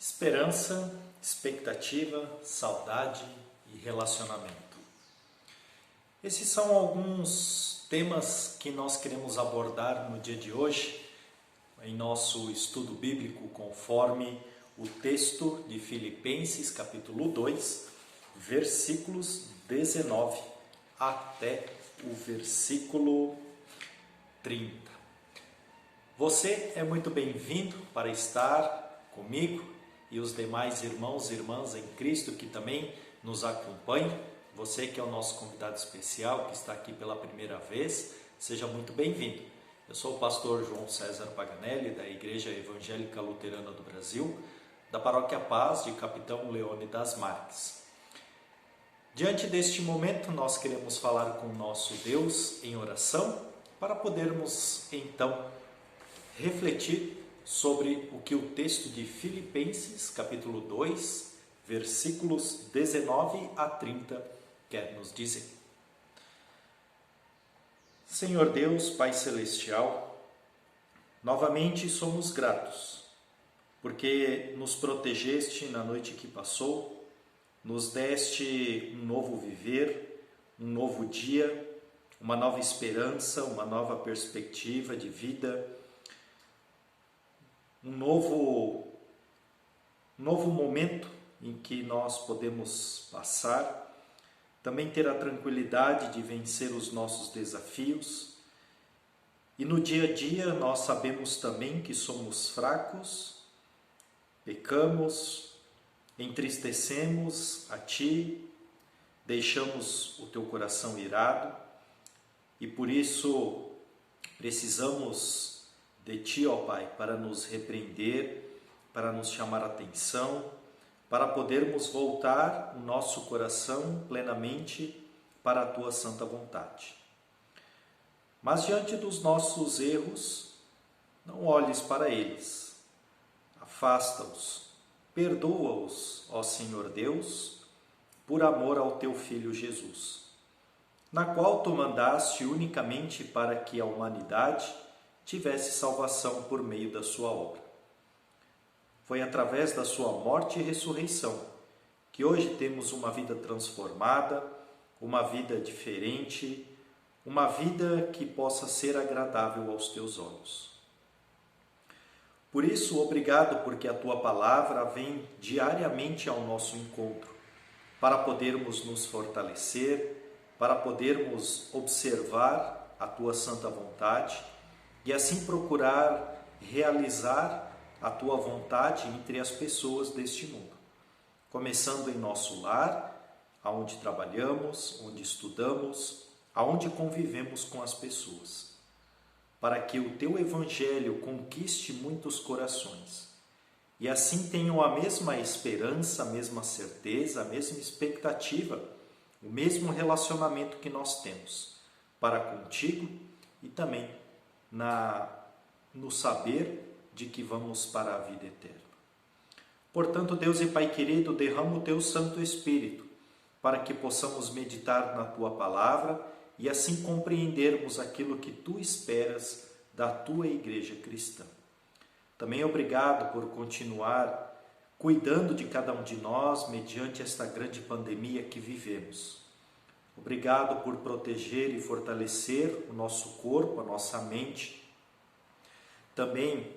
Esperança, expectativa, saudade e relacionamento. Esses são alguns temas que nós queremos abordar no dia de hoje, em nosso estudo bíblico, conforme o texto de Filipenses, capítulo 2, versículos 19 até o versículo 30. Você é muito bem-vindo para estar comigo e os demais irmãos e irmãs em Cristo que também nos acompanham. Você que é o nosso convidado especial, que está aqui pela primeira vez, seja muito bem-vindo. Eu sou o pastor João César Paganelli, da Igreja Evangélica Luterana do Brasil, da Paróquia Paz de Capitão Leônidas Marques. Diante deste momento, nós queremos falar com o nosso Deus em oração, para podermos então refletir sobre o que o texto de Filipenses, capítulo 2, versículos 19 a 30, quer nos dizer. Senhor Deus, Pai Celestial, novamente somos gratos, porque nos protegeste na noite que passou, nos deste um novo viver, um novo dia, uma nova esperança, uma nova perspectiva de vida, um novo momento em que nós podemos passar, também ter a tranquilidade de vencer os nossos desafios. E no dia a dia nós sabemos também que somos fracos, pecamos, entristecemos a Ti, deixamos o Teu coração irado e por isso precisamos de Ti, ó Pai, para nos repreender, para nos chamar a atenção, para podermos voltar o nosso coração plenamente para a Tua santa vontade. Mas diante dos nossos erros, não olhes para eles, afasta-os, perdoa-os, ó Senhor Deus, por amor ao Teu Filho Jesus, na qual Tu mandaste unicamente para que a humanidade tivesse salvação por meio da sua obra. Foi através da sua morte e ressurreição que hoje temos uma vida transformada, uma vida diferente, uma vida que possa ser agradável aos teus olhos. Por isso, obrigado porque a tua palavra vem diariamente ao nosso encontro, para podermos nos fortalecer, para podermos observar a tua santa vontade e assim procurar realizar a Tua vontade entre as pessoas deste mundo. Começando em nosso lar, aonde trabalhamos, onde estudamos, aonde convivemos com as pessoas. Para que o Teu Evangelho conquiste muitos corações e assim tenham a mesma esperança, a mesma certeza, a mesma expectativa, o mesmo relacionamento que nós temos para contigo e também no saber de que vamos para a vida eterna. Portanto, Deus e Pai querido, derrama o Teu Santo Espírito para que possamos meditar na Tua palavra e assim compreendermos aquilo que Tu esperas da Tua Igreja cristã. Também obrigado por continuar cuidando de cada um de nós mediante esta grande pandemia que vivemos. Obrigado por proteger e fortalecer o nosso corpo, a nossa mente. Também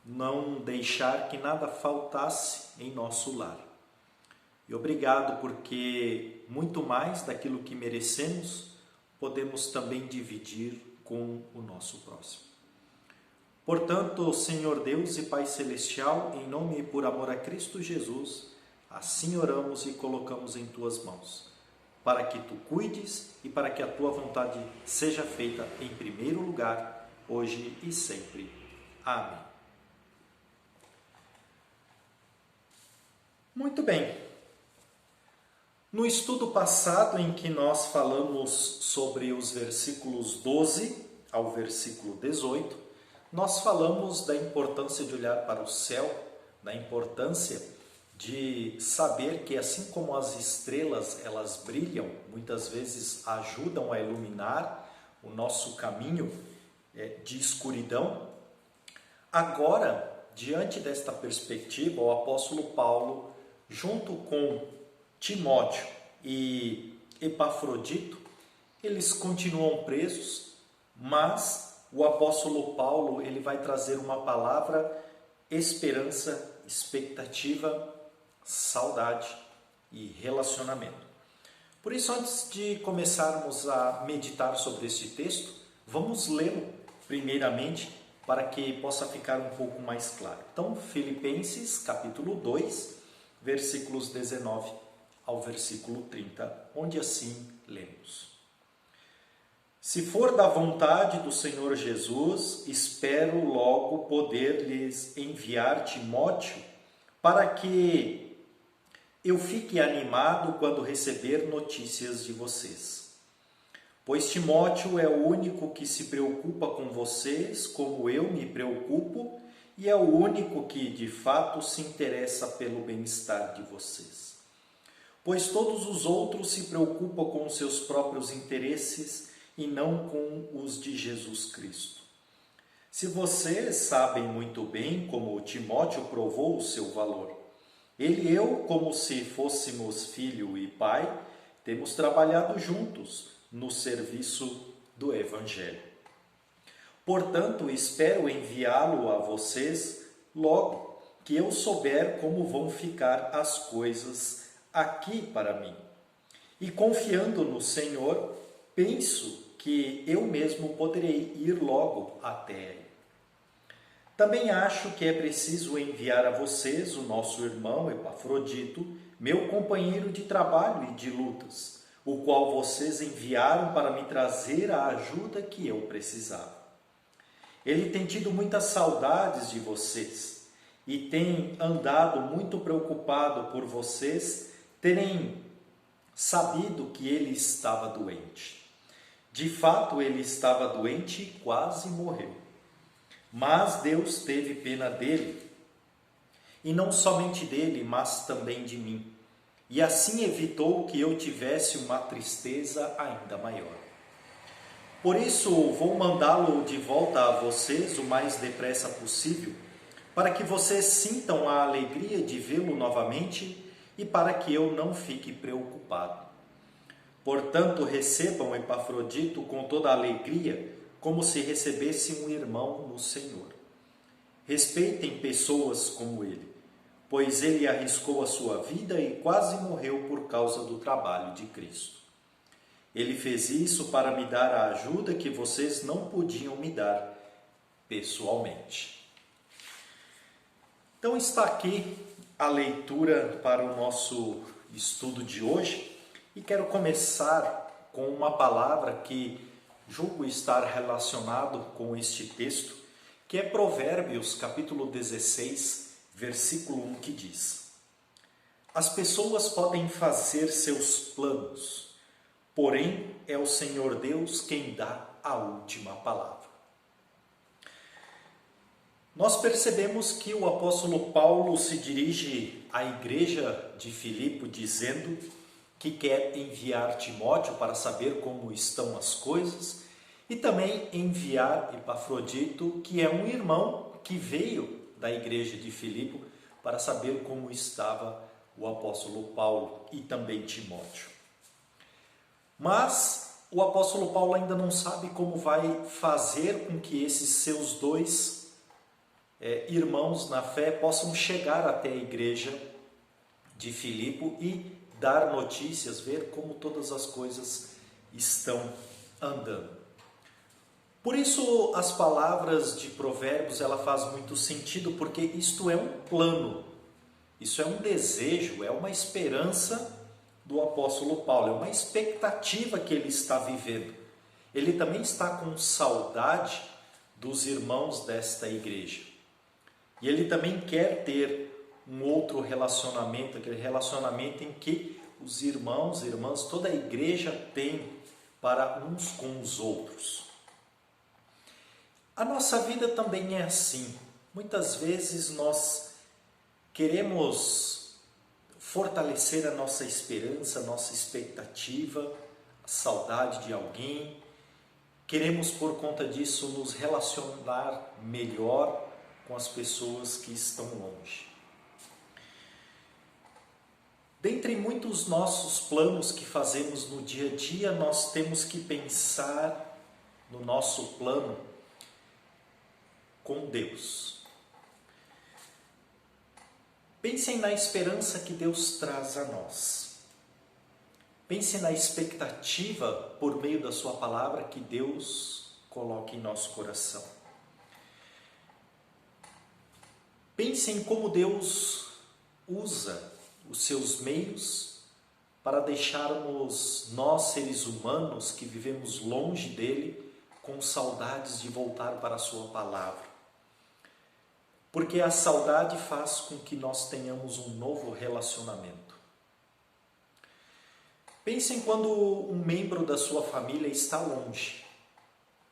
não deixar que nada faltasse em nosso lar. E obrigado porque muito mais daquilo que merecemos, podemos também dividir com o nosso próximo. Portanto, Senhor Deus e Pai Celestial, em nome e por amor a Cristo Jesus, assim oramos e colocamos em Tuas mãos, para que Tu cuides e para que a Tua vontade seja feita em primeiro lugar, hoje e sempre. Amém. Muito bem. No estudo passado em que nós falamos sobre os versículos 12 ao versículo 18, nós falamos da importância de olhar para o céu, da importância de saber que assim como as estrelas elas brilham, muitas vezes ajudam a iluminar o nosso caminho de escuridão, agora diante desta perspectiva, o apóstolo Paulo, junto com Timóteo e Epafrodito, eles continuam presos, mas o apóstolo Paulo ele vai trazer uma palavra: esperança, expectativa, saudade e relacionamento. Por isso, antes de começarmos a meditar sobre este texto, vamos lê-lo primeiramente para que possa ficar um pouco mais claro. Então, Filipenses capítulo 2, versículos 19 ao versículo 30, onde assim lemos: Se for da vontade do Senhor Jesus, espero logo poder lhes enviar Timóteo, para que eu fique animado quando receber notícias de vocês. Pois Timóteo é o único que se preocupa com vocês, como eu me preocupo, e é o único que, de fato, se interessa pelo bem-estar de vocês. Pois todos os outros se preocupam com os seus próprios interesses e não com os de Jesus Cristo. Se vocês sabem muito bem como Timóteo provou o seu valor, ele e eu, como se fôssemos filho e pai, temos trabalhado juntos no serviço do Evangelho. Portanto, espero enviá-lo a vocês logo que eu souber como vão ficar as coisas aqui para mim. E confiando no Senhor, penso que eu mesmo poderei ir logo até ele. Também acho que é preciso enviar a vocês o nosso irmão Epafrodito, meu companheiro de trabalho e de lutas, o qual vocês enviaram para me trazer a ajuda que eu precisava. Ele tem tido muitas saudades de vocês e tem andado muito preocupado por vocês terem sabido que ele estava doente. De fato, ele estava doente e quase morreu. Mas Deus teve pena dele, e não somente dele, mas também de mim, e assim evitou que eu tivesse uma tristeza ainda maior. Por isso, vou mandá-lo de volta a vocês o mais depressa possível, para que vocês sintam a alegria de vê-lo novamente e para que eu não fique preocupado. Portanto, recebam Epafrodito com toda a alegria, como se recebesse um irmão no Senhor. Respeitem pessoas como ele, pois ele arriscou a sua vida e quase morreu por causa do trabalho de Cristo. Ele fez isso para me dar a ajuda que vocês não podiam me dar pessoalmente. Então está aqui a leitura para o nosso estudo de hoje e quero começar com uma palavra que julgo estar relacionado com este texto, que é Provérbios, capítulo 16, versículo 1, que diz: As pessoas podem fazer seus planos, porém é o Senhor Deus quem dá a última palavra. Nós percebemos que o apóstolo Paulo se dirige à igreja de Filipe dizendo que quer enviar Timóteo para saber como estão as coisas e também enviar Epafrodito, que é um irmão que veio da igreja de Filipe, para saber como estava o apóstolo Paulo e também Timóteo. Mas o apóstolo Paulo ainda não sabe como vai fazer com que esses seus dois irmãos na fé possam chegar até a igreja de Filipe e dar notícias, ver como todas as coisas estão andando. Por isso as palavras de Provérbios ela faz muito sentido, porque isto é um plano, isso é um desejo, é uma esperança do apóstolo Paulo, é uma expectativa que ele está vivendo. Ele também está com saudade dos irmãos desta igreja. E ele também quer ter um outro relacionamento, aquele relacionamento em que os irmãos e irmãs, toda a igreja tem para uns com os outros. A nossa vida também é assim. Muitas vezes nós queremos fortalecer a nossa esperança, a nossa expectativa, a saudade de alguém. Queremos, por conta disso, nos relacionar melhor com as pessoas que estão longe. Dentre muitos nossos planos que fazemos no dia a dia, nós temos que pensar no nosso plano com Deus. Pensem na esperança que Deus traz a nós. Pensem na expectativa, por meio da sua palavra, que Deus coloca em nosso coração. Pensem como Deus usa os seus meios para deixarmos nós, seres humanos, que vivemos longe dele, com saudades de voltar para a sua palavra. Porque a saudade faz com que nós tenhamos um novo relacionamento. Pensem quando um membro da sua família está longe,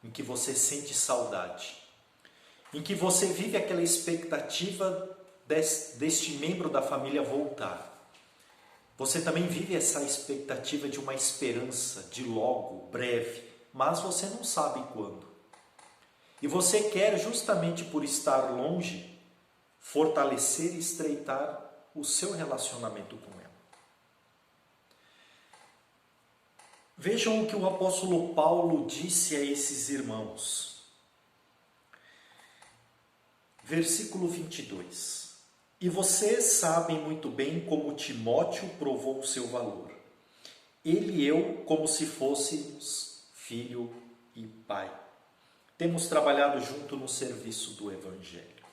em que você sente saudade, em que você vive aquela expectativa deste membro da família voltar. Você também vive essa expectativa de uma esperança, de logo, breve, mas você não sabe quando. E você quer, justamente por estar longe, fortalecer e estreitar o seu relacionamento com ela. Vejam o que o apóstolo Paulo disse a esses irmãos. Versículo 22. E vocês sabem muito bem como Timóteo provou o seu valor. Ele e eu, como se fôssemos filho e pai. Temos trabalhado junto no serviço do Evangelho.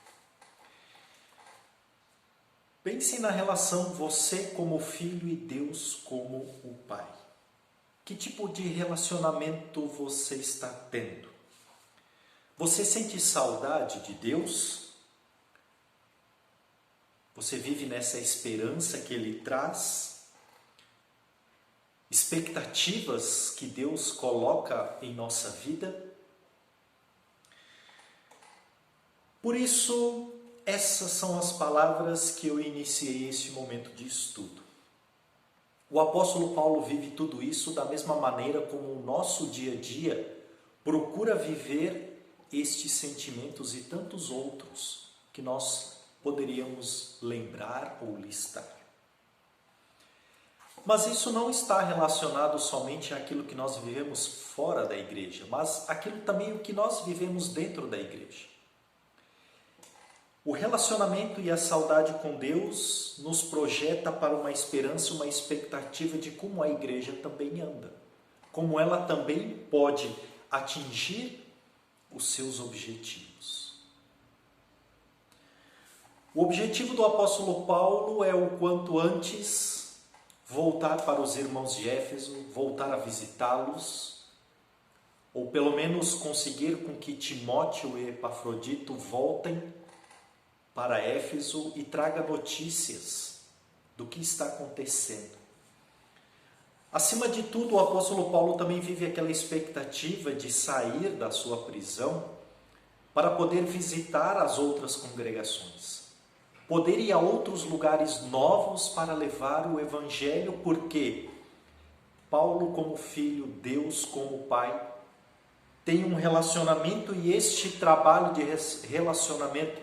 Pense na relação você como filho e Deus como o pai. Que tipo de relacionamento você está tendo? Você sente saudade de Deus? Você vive nessa esperança que Ele traz? Expectativas que Deus coloca em nossa vida? Por isso, essas são as palavras que eu iniciei este momento de estudo. O apóstolo Paulo vive tudo isso da mesma maneira como o nosso dia a dia procura viver estes sentimentos e tantos outros que nós poderíamos lembrar ou listar. Mas isso não está relacionado somente àquilo que nós vivemos fora da igreja, mas àquilo também que nós vivemos dentro da igreja. O relacionamento e a saudade com Deus nos projeta para uma esperança, uma expectativa de como a igreja também anda, como ela também pode atingir os seus objetivos. O objetivo do apóstolo Paulo é o quanto antes voltar para os irmãos de Éfeso, voltar a visitá-los, ou pelo menos conseguir com que Timóteo e Epafrodito voltem para Éfeso e traga notícias do que está acontecendo. Acima de tudo, o apóstolo Paulo também vive aquela expectativa de sair da sua prisão para poder visitar as outras congregações, poder ir a outros lugares novos para levar o evangelho, porque Paulo como filho, Deus como pai, tem um relacionamento e este trabalho de relacionamento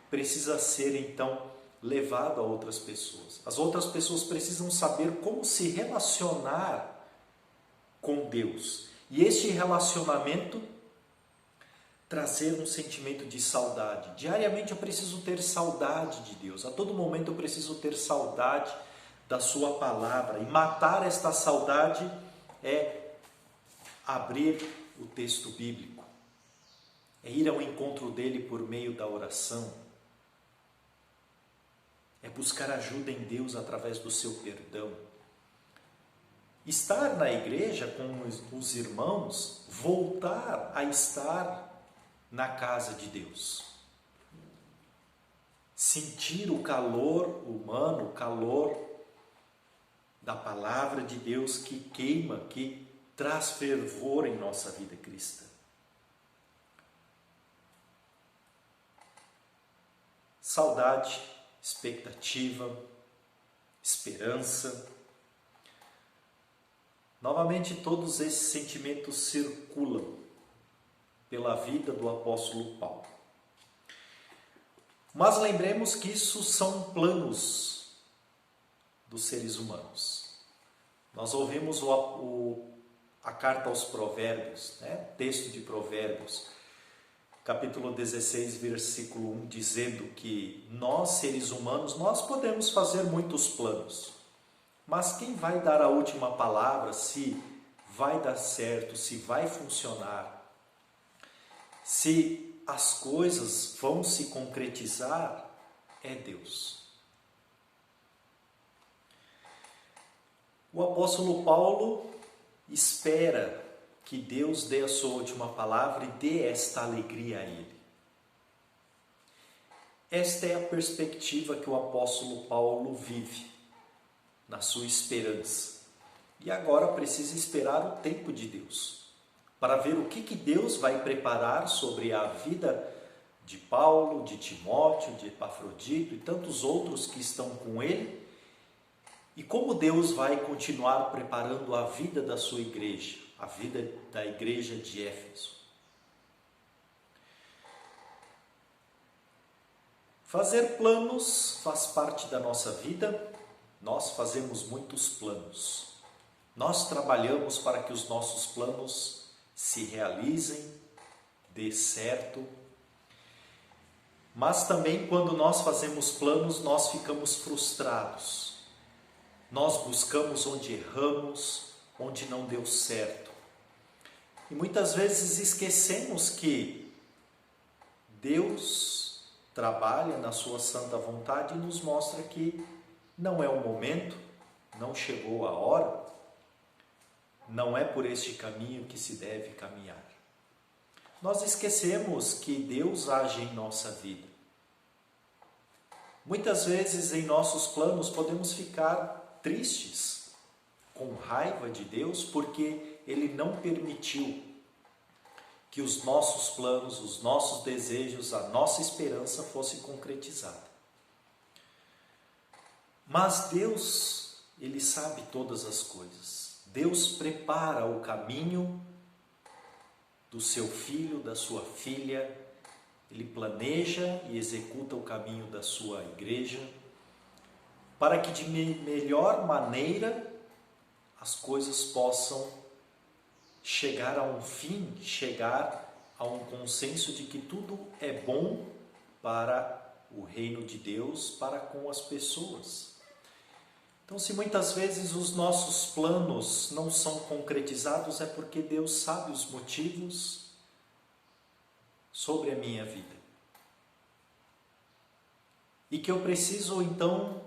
precisa ser, então, levado a outras pessoas. As outras pessoas precisam saber como se relacionar com Deus. E este relacionamento trazer um sentimento de saudade. Diariamente eu preciso ter saudade de Deus. A todo momento eu preciso ter saudade da sua palavra. E matar esta saudade é abrir o texto bíblico. É ir ao encontro dele por meio da oração. É buscar ajuda em Deus através do seu perdão. Estar na igreja com os irmãos, voltar a estar na casa de Deus. Sentir o calor humano, o calor da palavra de Deus que queima, que traz fervor em nossa vida cristã. Saudade, expectativa, esperança. Novamente, todos esses sentimentos circulam pela vida do apóstolo Paulo. Mas lembremos que isso são planos dos seres humanos. Nós ouvimos a carta aos Provérbios, né? Texto de Provérbios, capítulo 16, versículo 1, dizendo que nós, seres humanos, nós podemos fazer muitos planos, mas quem vai dar a última palavra, se vai dar certo, se vai funcionar, se as coisas vão se concretizar, é Deus. O apóstolo Paulo espera que Deus dê a sua última palavra e dê esta alegria a ele. Esta é a perspectiva que o apóstolo Paulo vive na sua esperança. E agora precisa esperar o tempo de Deus, para ver o que Deus vai preparar sobre a vida de Paulo, de Timóteo, de Epafrodito e tantos outros que estão com ele, e como Deus vai continuar preparando a vida da sua igreja, a vida da igreja de Éfeso. Fazer planos faz parte da nossa vida. Nós fazemos muitos planos. Nós trabalhamos para que os nossos planos se realizem, dê certo. Mas também quando nós fazemos planos, nós ficamos frustrados. Nós buscamos onde erramos, onde não deu certo. E muitas vezes esquecemos que Deus trabalha na sua santa vontade e nos mostra que não é o momento, não chegou a hora, não é por este caminho que se deve caminhar. Nós esquecemos que Deus age em nossa vida. Muitas vezes em nossos planos podemos ficar tristes, com raiva de Deus, porque Ele não permitiu que os nossos planos, os nossos desejos, a nossa esperança fosse concretizada. Mas Deus, Ele sabe todas as coisas. Deus prepara o caminho do seu filho, da sua filha. Ele planeja e executa o caminho da sua igreja, para que de melhor maneira as coisas possam chegar a um fim, chegar a um consenso de que tudo é bom para o reino de Deus, para com as pessoas. Então, se muitas vezes os nossos planos não são concretizados, é porque Deus sabe os motivos sobre a minha vida. E que eu preciso, então,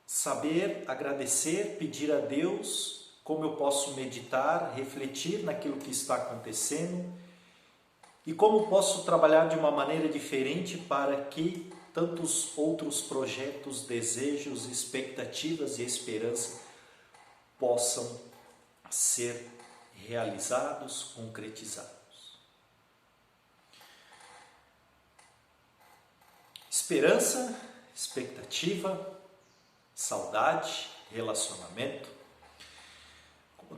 saber, agradecer, pedir a Deus como eu posso meditar, refletir naquilo que está acontecendo e como posso trabalhar de uma maneira diferente para que tantos outros projetos, desejos, expectativas e esperança possam ser realizados, concretizados. Esperança, expectativa, saudade, relacionamento,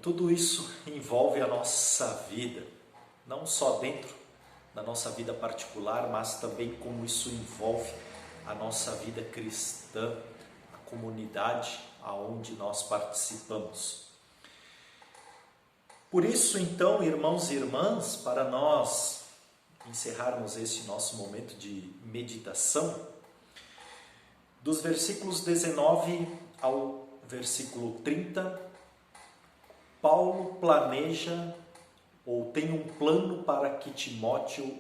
tudo isso envolve a nossa vida, não só dentro da nossa vida particular, mas também como isso envolve a nossa vida cristã, a comunidade aonde nós participamos. Por isso, então, irmãos e irmãs, para nós encerrarmos esse nosso momento de meditação, dos versículos 19 ao versículo 30, Paulo planeja ou tem um plano para que Timóteo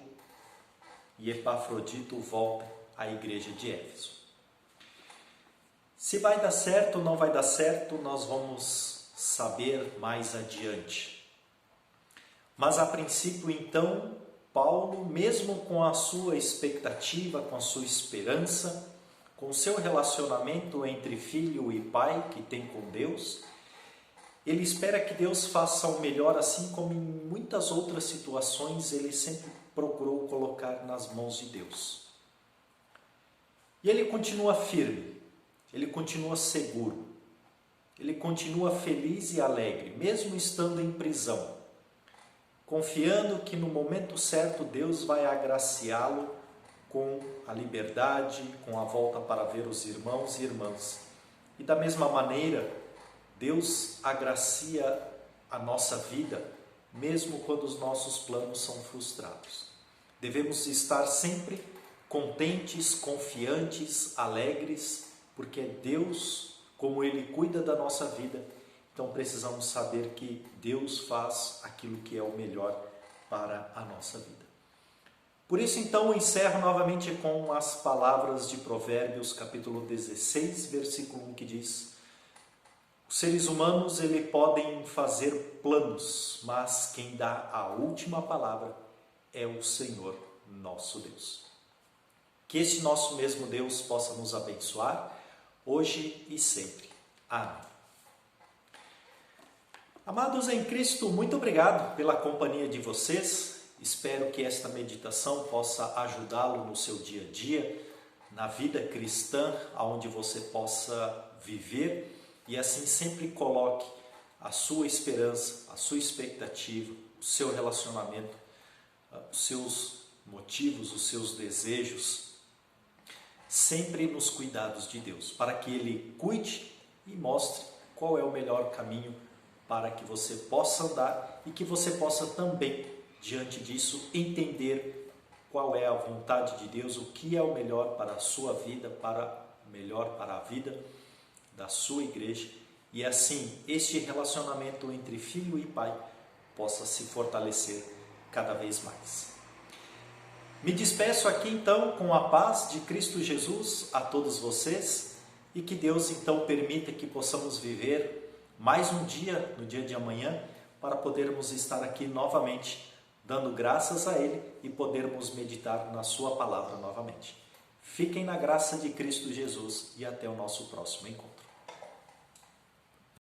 e Epafrodito voltem à igreja de Éfeso. Se vai dar certo ou não vai dar certo, nós vamos saber mais adiante. Mas a princípio, então, Paulo, mesmo com a sua expectativa, com a sua esperança, com o seu relacionamento entre filho e pai que tem com Deus, ele espera que Deus faça o melhor, assim como em muitas outras situações ele sempre procurou colocar nas mãos de Deus. E ele continua firme, ele continua seguro, ele continua feliz e alegre, mesmo estando em prisão, confiando que no momento certo Deus vai agraciá-lo com a liberdade, com a volta para ver os irmãos e irmãs. E da mesma maneira, Deus agracia a nossa vida, mesmo quando os nossos planos são frustrados. Devemos estar sempre contentes, confiantes, alegres, porque é Deus, como Ele cuida da nossa vida, então precisamos saber que Deus faz aquilo que é o melhor para a nossa vida. Por isso, então, encerro novamente com as palavras de Provérbios, capítulo 16, versículo 1, que diz: os seres humanos podem fazer planos, mas quem dá a última palavra é o Senhor, nosso Deus. Que esse nosso mesmo Deus possa nos abençoar, hoje e sempre. Amém. Amados em Cristo, muito obrigado pela companhia de vocês. Espero que esta meditação possa ajudá-lo no seu dia a dia, na vida cristã, onde você possa viver e assim sempre coloque a sua esperança, a sua expectativa, o seu relacionamento, os seus motivos, os seus desejos, sempre nos cuidados de Deus, para que Ele cuide e mostre qual é o melhor caminho para que você possa andar e que você possa também, diante disso, entender qual é a vontade de Deus, o que é o melhor para a sua vida, melhor para a vida da sua igreja, e assim este relacionamento entre filho e pai possa se fortalecer cada vez mais. Me despeço aqui então com a paz de Cristo Jesus a todos vocês, e que Deus então permita que possamos viver mais um dia, no dia de amanhã, para podermos estar aqui novamente, dando graças a Ele e podermos meditar na Sua palavra novamente. Fiquem na graça de Cristo Jesus e até o nosso próximo encontro.